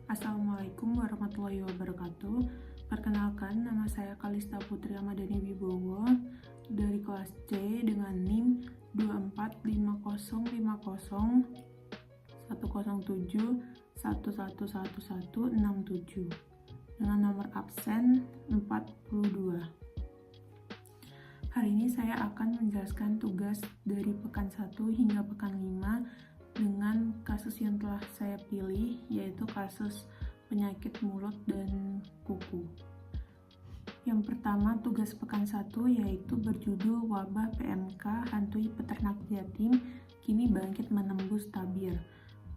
Assalamualaikum warahmatullahi wabarakatuh. Perkenalkan, nama saya Kalista Putri Amadani Wibowo dari kelas C dengan NIM 245050 107 11111167 dengan nomor absen 42. Hari ini saya akan menjelaskan tugas dari pekan 1 hingga pekan 5 dengan kasus yang telah saya pilih, yaitu kasus penyakit mulut dan kuku. Yang pertama, tugas pekan 1 yaitu berjudul Wabah PMK Hantui Peternak Jatim Kini Bangkit Menembus Tabir.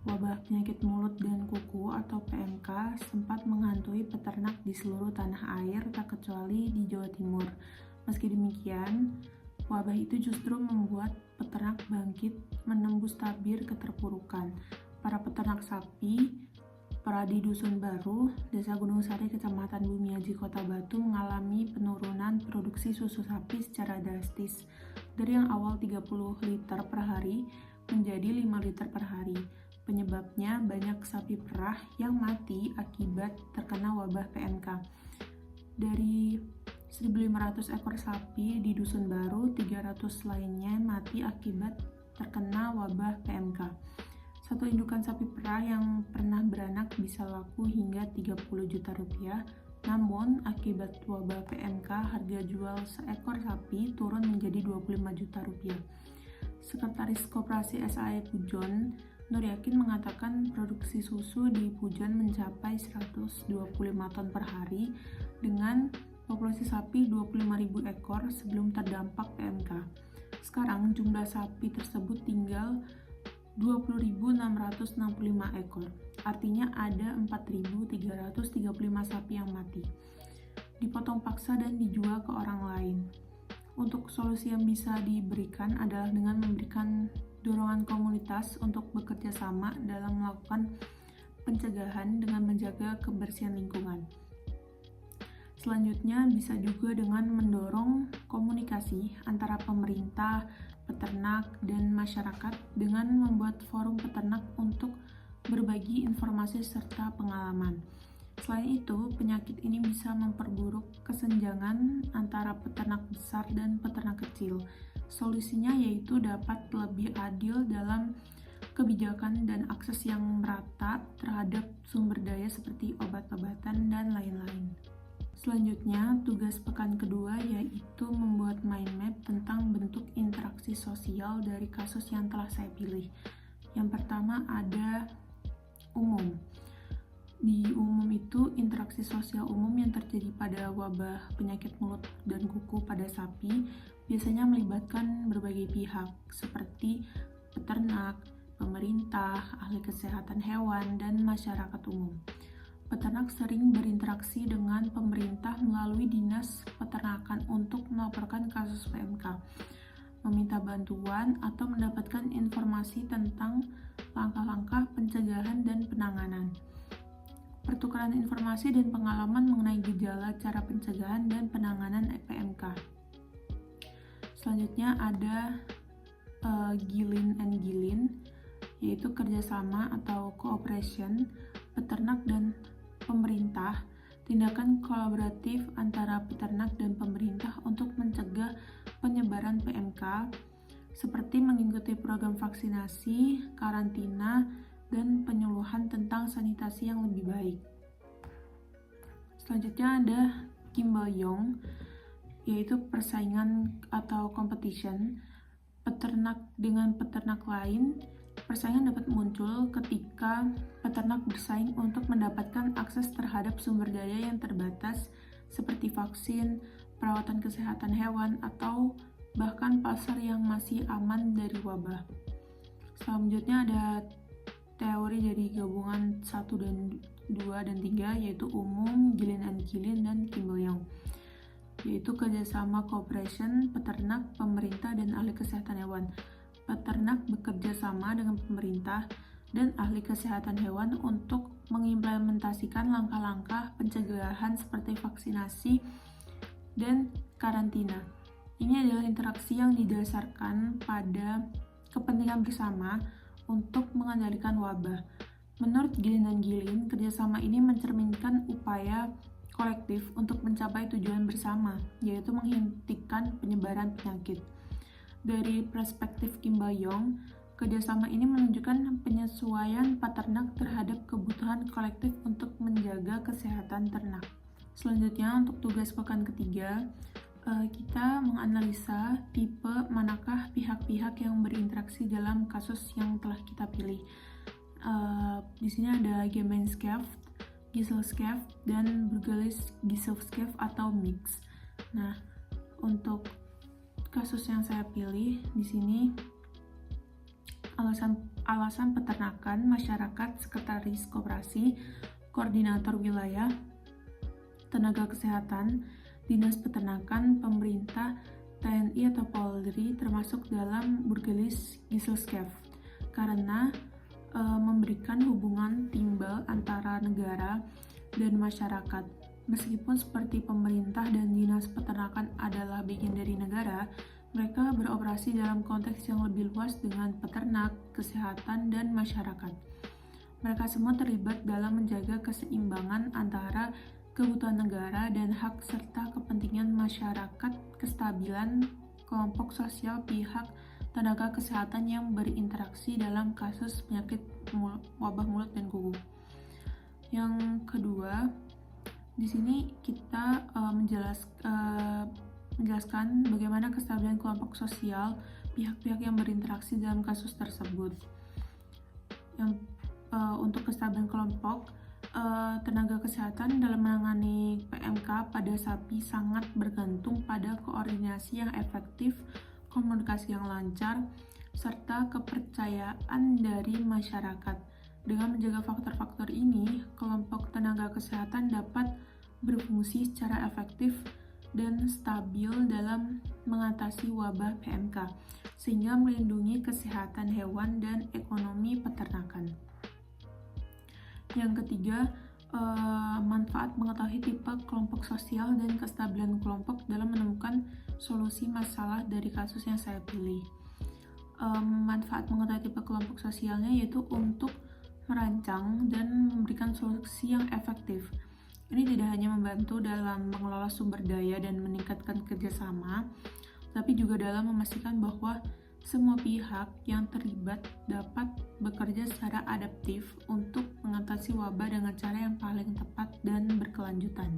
Wabah penyakit mulut dan kuku atau PMK sempat menghantui peternak di seluruh tanah air, tak kecuali di Jawa Timur. Meski demikian, wabah itu justru membuat peternak bangkit menembus tabir keterpurukan. Para peternak sapi di Dusun Baru, Desa Gunung Sari, Kecamatan Bumiaji, Kota Batu mengalami penurunan produksi susu sapi secara drastis dari yang awal 30 liter per hari menjadi 5 liter per hari. Penyebabnya banyak sapi perah yang mati akibat terkena wabah PMK. Dari 1.500 ekor sapi di Dusun Baru, 300 lainnya mati akibat terkena wabah PMK. Satu indukan sapi perah yang pernah beranak bisa laku hingga 30 juta rupiah. Namun, akibat wabah PMK, harga jual seekor sapi turun menjadi 25 juta rupiah. Sekretaris Koperasi SAE Pujon, Nur Yakin, mengatakan produksi susu di Pujon mencapai 125 ton per hari dengan populasi sapi 25.000 ekor sebelum terdampak PMK. Sekarang jumlah sapi tersebut tinggal 20.665 ekor. Artinya ada 4.335 sapi yang mati, dipotong paksa dan dijual ke orang lain. Untuk solusi yang bisa diberikan adalah dengan memberikan dorongan komunitas untuk bekerja sama dalam melakukan pencegahan dengan menjaga kebersihan lingkungan. Selanjutnya bisa juga dengan mendorong komunikasi antara pemerintah, peternak, dan masyarakat dengan membuat forum peternak untuk berbagi informasi serta pengalaman. Selain itu, penyakit ini bisa memperburuk kesenjangan antara peternak besar dan peternak kecil. Solusinya yaitu dapat lebih adil dalam kebijakan dan akses yang merata terhadap sumber daya seperti obat-obatan dan lain-lain. Selanjutnya, tugas pekan kedua yaitu membuat mind map tentang bentuk interaksi sosial dari kasus yang telah saya pilih. Yang pertama ada umum. Di umum itu, interaksi sosial umum yang terjadi pada wabah penyakit mulut dan kuku pada sapi biasanya melibatkan berbagai pihak seperti peternak, pemerintah, ahli kesehatan hewan, dan masyarakat umum. Peternak sering berinteraksi dengan pemerintah melalui Dinas Peternakan untuk melaporkan kasus PMK, meminta bantuan, atau mendapatkan informasi tentang langkah-langkah pencegahan dan penanganan. Pertukaran informasi dan pengalaman mengenai gejala, cara pencegahan, dan penanganan PMK. Selanjutnya ada Gilin and Gilin, yaitu kerjasama atau cooperation peternak dan pemerintah, tindakan kolaboratif antara peternak dan pemerintah untuk mencegah penyebaran PMK, seperti mengikuti program vaksinasi, karantina, dan penyuluhan tentang sanitasi yang lebih baik. Selanjutnya ada Kimbayong, yaitu persaingan atau competition peternak dengan peternak lain. Persaingan dapat muncul ketika peternak bersaing untuk mendapatkan akses terhadap sumber daya yang terbatas seperti vaksin, perawatan kesehatan hewan, atau bahkan pasar yang masih aman dari wabah. Selanjutnya ada teori dari gabungan 1 dan 2 dan 3, yaitu umum, Gilin and Gilin, dan Kimbayong, yaitu kerjasama cooperation peternak, pemerintah, dan ahli kesehatan hewan. Peternak bekerja sama dengan pemerintah dan ahli kesehatan hewan untuk mengimplementasikan langkah-langkah pencegahan seperti vaksinasi dan karantina. Ini adalah interaksi yang didasarkan pada kepentingan bersama untuk mengendalikan wabah. Menurut Gilin dan Gilin, kerjasama kerjasama ini mencerminkan upaya kolektif untuk mencapai tujuan bersama, yaitu menghentikan penyebaran penyakit. Dari perspektif Kim Bayong, kerjasama ini menunjukkan penyesuaian peternak terhadap kebutuhan kolektif untuk menjaga kesehatan ternak. Selanjutnya, untuk tugas pekan ketiga, kita menganalisa tipe manakah pihak-pihak yang berinteraksi dalam kasus yang telah kita pilih. Di sini ada Gemeinschaft, Gesellschaft, dan Bürgerlich-Gesellschaft atau mix. Nah, untuk kasus yang saya pilih di sini alasan peternakan, masyarakat, sekretaris koperasi, koordinator wilayah, tenaga kesehatan, dinas peternakan, pemerintah, TNI atau Polri termasuk dalam Bürgerlich-Gesellschaft karena memberikan hubungan timbal antara negara dan masyarakat. Meskipun seperti pemerintah dan dinas peternakan adalah bagian dari negara, mereka beroperasi dalam konteks yang lebih luas dengan peternak, kesehatan, dan masyarakat. Mereka semua terlibat dalam menjaga keseimbangan antara kebutuhan negara dan hak serta kepentingan masyarakat, kestabilan kelompok sosial pihak tenaga kesehatan yang berinteraksi dalam kasus penyakit wabah mulut dan kuku. Yang kedua, di sini kita menjelaskan bagaimana kestabilan kelompok sosial pihak-pihak yang berinteraksi dalam kasus tersebut. Untuk kestabilan kelompok, tenaga kesehatan dalam menangani PMK pada sapi sangat bergantung pada koordinasi yang efektif, komunikasi yang lancar, serta kepercayaan dari masyarakat. Dengan menjaga faktor-faktor ini, kelompok tenaga kesehatan dapat berfungsi secara efektif dan stabil dalam mengatasi wabah PMK, sehingga melindungi kesehatan hewan dan ekonomi peternakan. Yang ketiga, manfaat mengetahui tipe kelompok sosial dan kestabilan kelompok dalam menemukan solusi masalah dari kasus yang saya pilih. Manfaat mengetahui tipe kelompok sosialnya yaitu untuk merancang dan memberikan solusi yang efektif. Ini tidak hanya membantu dalam mengelola sumber daya dan meningkatkan kerjasama, tapi juga dalam memastikan bahwa semua pihak yang terlibat dapat bekerja secara adaptif untuk mengatasi wabah dengan cara yang paling tepat dan berkelanjutan.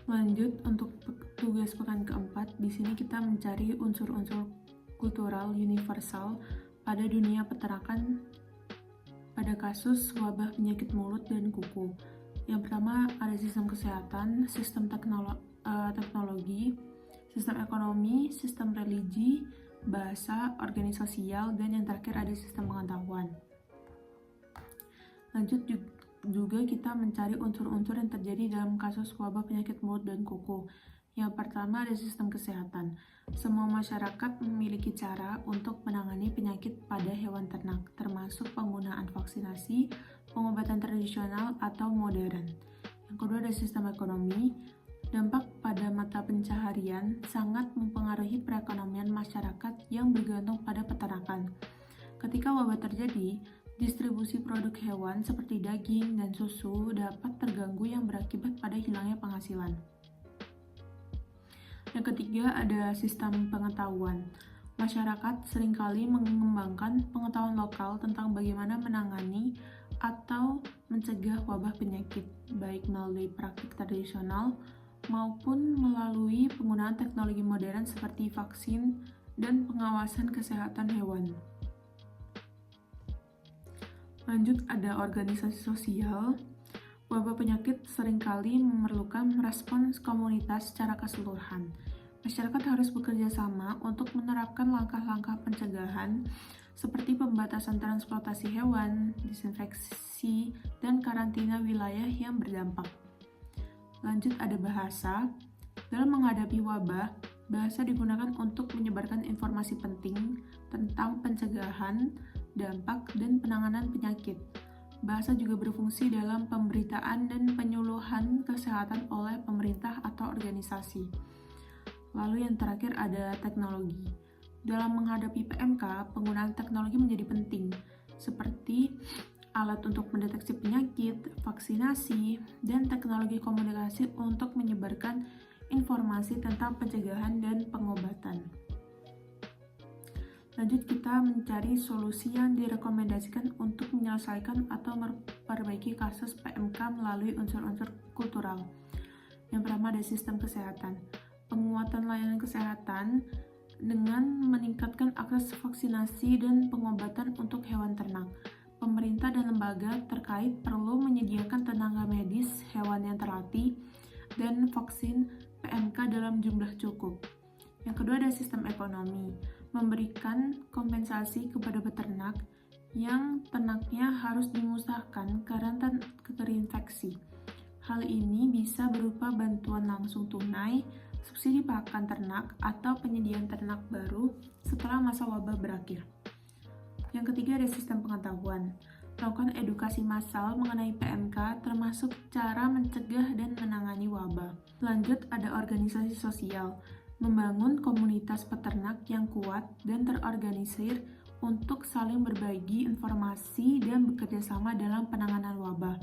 Lanjut, untuk tugas pekan keempat, di sini kita mencari unsur-unsur kultural universal pada dunia peternakan pada kasus wabah penyakit mulut dan kuku. Yang pertama ada sistem kesehatan, sistem teknologi, sistem ekonomi, sistem religi, bahasa, organisasi sosial, dan yang terakhir ada sistem pengetahuan. Lanjut, juga kita mencari unsur-unsur yang terjadi dalam kasus wabah penyakit mulut dan kuku. Yang pertama ada sistem kesehatan. Semua masyarakat memiliki cara untuk menangani penyakit pada hewan ternak, termasuk penggunaan vaksinasi, pengobatan tradisional atau modern. Yang kedua ada sistem ekonomi. Dampak pada mata pencaharian sangat mempengaruhi perekonomian masyarakat yang bergantung pada peternakan. Ketika wabah terjadi, distribusi produk hewan seperti daging dan susu dapat terganggu yang berakibat pada hilangnya penghasilan. Yang ketiga ada sistem pengetahuan. Masyarakat seringkali mengembangkan pengetahuan lokal tentang bagaimana menangani atau mencegah wabah penyakit, baik melalui praktik tradisional maupun melalui penggunaan teknologi modern seperti vaksin dan pengawasan kesehatan hewan. Lanjut, ada organisasi sosial. Wabah penyakit seringkali memerlukan respons komunitas secara keseluruhan. Masyarakat harus bekerja sama untuk menerapkan langkah-langkah pencegahan seperti pembatasan transportasi hewan, disinfeksi, dan karantina wilayah yang berdampak. Lanjut, ada bahasa. Dalam menghadapi wabah, bahasa digunakan untuk menyebarkan informasi penting tentang pencegahan, dampak, dan penanganan penyakit. Bahasa juga berfungsi dalam pemberitaan dan penyuluhan kesehatan oleh pemerintah atau organisasi. Lalu yang terakhir ada teknologi. Dalam menghadapi PMK, penggunaan teknologi menjadi penting, seperti alat untuk mendeteksi penyakit, vaksinasi, dan teknologi komunikasi untuk menyebarkan informasi tentang pencegahan dan pengobatan. Lanjut, kita mencari solusi yang direkomendasikan untuk menyelesaikan atau memperbaiki kasus PMK melalui unsur-unsur kultural. Yang pertama ada sistem kesehatan. Penguatan layanan kesehatan dengan meningkatkan akses vaksinasi dan pengobatan untuk hewan ternak. Pemerintah dan lembaga terkait perlu menyediakan tenaga medis, hewan yang terlatih, dan vaksin PMK dalam jumlah cukup. Yang kedua ada sistem ekonomi, memberikan kompensasi kepada peternak yang ternaknya harus dimusnahkan karena terinfeksi. Hal ini bisa berupa bantuan langsung tunai, subsidi pakan ternak, atau penyediaan ternak baru setelah masa wabah berakhir. Yang ketiga ada sistem pengetahuan, melakukan edukasi massal mengenai PMK termasuk cara mencegah dan menangani wabah. Lanjut ada organisasi sosial, membangun komunitas peternak yang kuat dan terorganisir untuk saling berbagi informasi dan bekerja sama dalam penanganan wabah.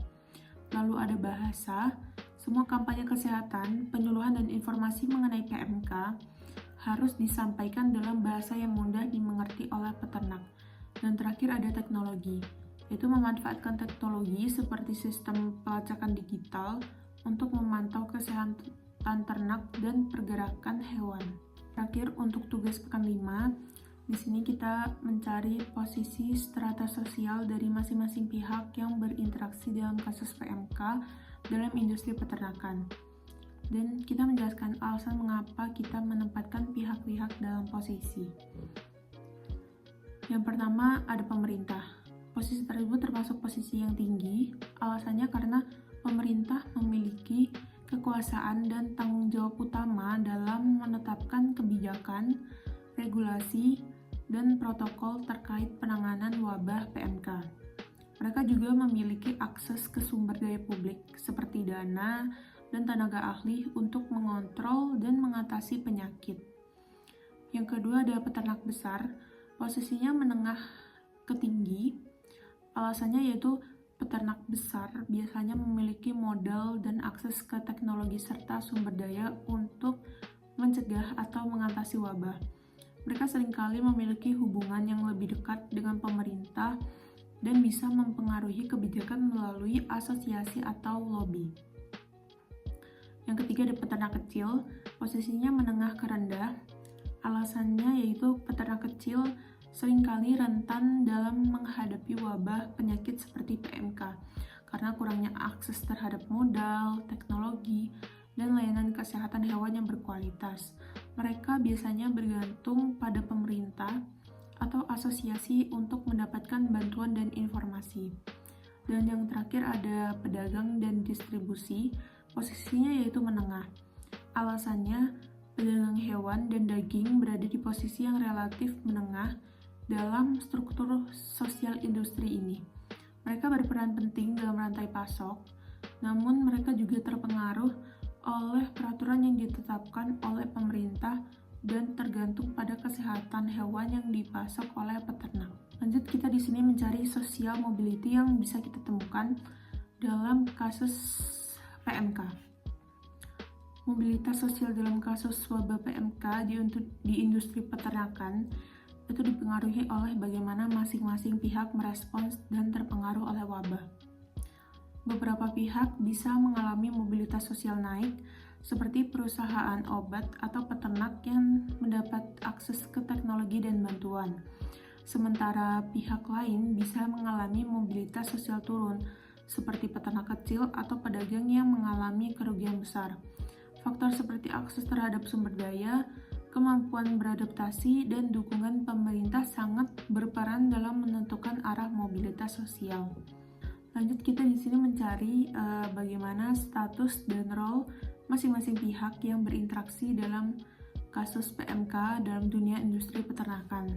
Lalu ada bahasa, semua kampanye kesehatan, penyuluhan dan informasi mengenai PMK harus disampaikan dalam bahasa yang mudah dimengerti oleh peternak. Dan terakhir ada teknologi, yaitu memanfaatkan teknologi seperti sistem pelacakan digital untuk memantau kesehatan ternak dan pergerakan hewan. Terakhir untuk tugas pekan 5, di sini kita mencari posisi strata sosial dari masing-masing pihak yang berinteraksi dalam kasus PMK dalam industri peternakan. Dan kita menjelaskan alasan mengapa kita menempatkan pihak-pihak dalam posisi. Yang pertama ada pemerintah. Posisi tersebut termasuk posisi yang tinggi, alasannya karena pemerintah memiliki kekuasaan dan tanggung jawab utama dalam menetapkan kebijakan, regulasi, dan protokol terkait penanganan wabah PMK. Mereka juga memiliki akses ke sumber daya publik seperti dana dan tenaga ahli untuk mengontrol dan mengatasi penyakit. Yang kedua ada peternak besar, posisinya menengah ke tinggi. Alasannya yaitu peternak besar biasanya memiliki modal dan akses ke teknologi serta sumber daya untuk mencegah atau mengatasi wabah. Mereka seringkali memiliki hubungan yang lebih dekat dengan pemerintah dan bisa mempengaruhi kebijakan melalui asosiasi atau lobby. Yang ketiga ada peternak kecil, posisinya menengah ke rendah. Alasannya yaitu peternak kecil seringkali rentan dalam menghadapi wabah penyakit seperti PMK karena kurangnya akses terhadap modal, teknologi, dan layanan kesehatan hewan yang berkualitas. Mereka biasanya bergantung pada pemerintah atau asosiasi untuk mendapatkan bantuan dan informasi. Dan yang terakhir ada pedagang dan distribusi, posisinya yaitu menengah. Alasannya, pedagang hewan dan daging berada di posisi yang relatif menengah dalam struktur sosial industri ini. Mereka berperan penting dalam rantai pasok, namun mereka juga terpengaruh oleh peraturan yang ditetapkan oleh pemerintah dan tergantung pada kesehatan hewan yang dipasok oleh peternak. Lanjut, kita di sini mencari social mobility yang bisa kita temukan dalam kasus PMK. Mobilitas sosial dalam kasus wabah PMK di industri peternakan itu dipengaruhi oleh bagaimana masing-masing pihak merespons dan terpengaruh oleh wabah. Beberapa pihak bisa mengalami mobilitas sosial naik, seperti perusahaan obat atau peternak yang mendapat akses ke teknologi dan bantuan. Sementara pihak lain bisa mengalami mobilitas sosial turun, seperti peternak kecil atau pedagang yang mengalami kerugian besar. Faktor seperti akses terhadap sumber daya, kemampuan beradaptasi, dan dukungan pemerintah sangat berperan dalam menentukan arah mobilitas sosial. Lanjut, kita di sini mencari bagaimana status dan role masing-masing pihak yang berinteraksi dalam kasus PMK dalam dunia industri peternakan.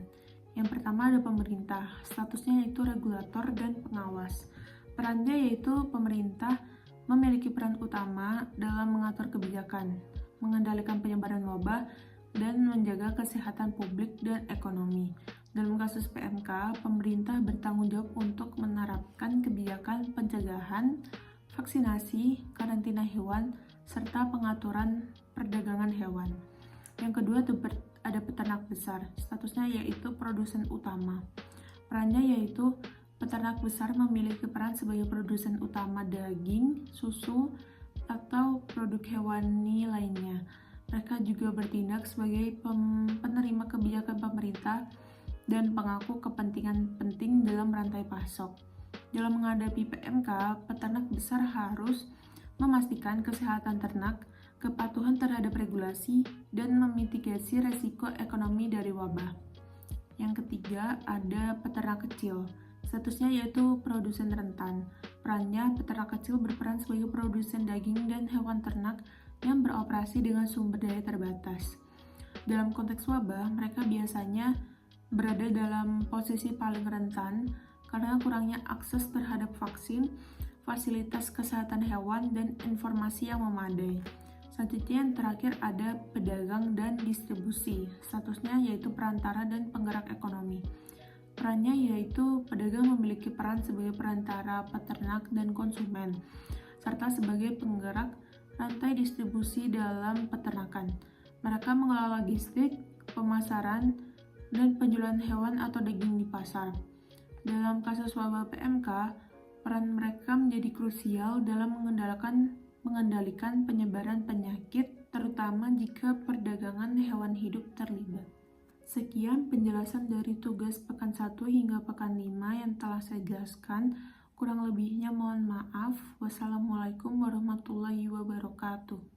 Yang pertama ada pemerintah, statusnya yaitu regulator dan pengawas. Perannya yaitu pemerintah memiliki peran utama dalam mengatur kebijakan, mengendalikan penyebaran wabah, dan menjaga kesehatan publik dan ekonomi. Dalam kasus PMK, pemerintah bertanggung jawab untuk menerapkan kebijakan pencegahan, vaksinasi, karantina hewan, serta pengaturan perdagangan hewan. Yang kedua, ada peternak besar, statusnya yaitu produsen utama. Perannya yaitu peternak besar memiliki peran sebagai produsen utama daging, susu, atau produk hewani lainnya. Mereka juga bertindak sebagai penerima kebijakan pemerintah dan pengaku kepentingan penting dalam rantai pasok. Dalam menghadapi PMK, peternak besar harus memastikan kesehatan ternak, kepatuhan terhadap regulasi, dan memitigasi resiko ekonomi dari wabah. Yang ketiga, ada peternak kecil. Statusnya yaitu produsen rentan. Perannya, peternak kecil berperan sebagai produsen daging dan hewan ternak yang beroperasi dengan sumber daya terbatas. Dalam konteks wabah, mereka biasanya berada dalam posisi paling rentan karena kurangnya akses terhadap vaksin, fasilitas kesehatan hewan, dan informasi yang memadai. Selanjutnya yang terakhir ada pedagang dan distribusi. Statusnya yaitu perantara dan penggerak ekonomi. Perannya yaitu pedagang memiliki peran sebagai perantara peternak dan konsumen, serta sebagai penggerak rantai distribusi dalam peternakan. Mereka mengelola logistik, pemasaran, dan penjualan hewan atau daging di pasar. Dalam kasus wabah PMK, peran mereka menjadi krusial dalam mengendalikan penyebaran penyakit, terutama jika perdagangan hewan hidup terlibat. Sekian penjelasan dari tugas pekan 1 hingga pekan 5 yang telah saya jelaskan. Kurang lebihnya mohon maaf. Wassalamualaikum warahmatullahi wabarakatuh.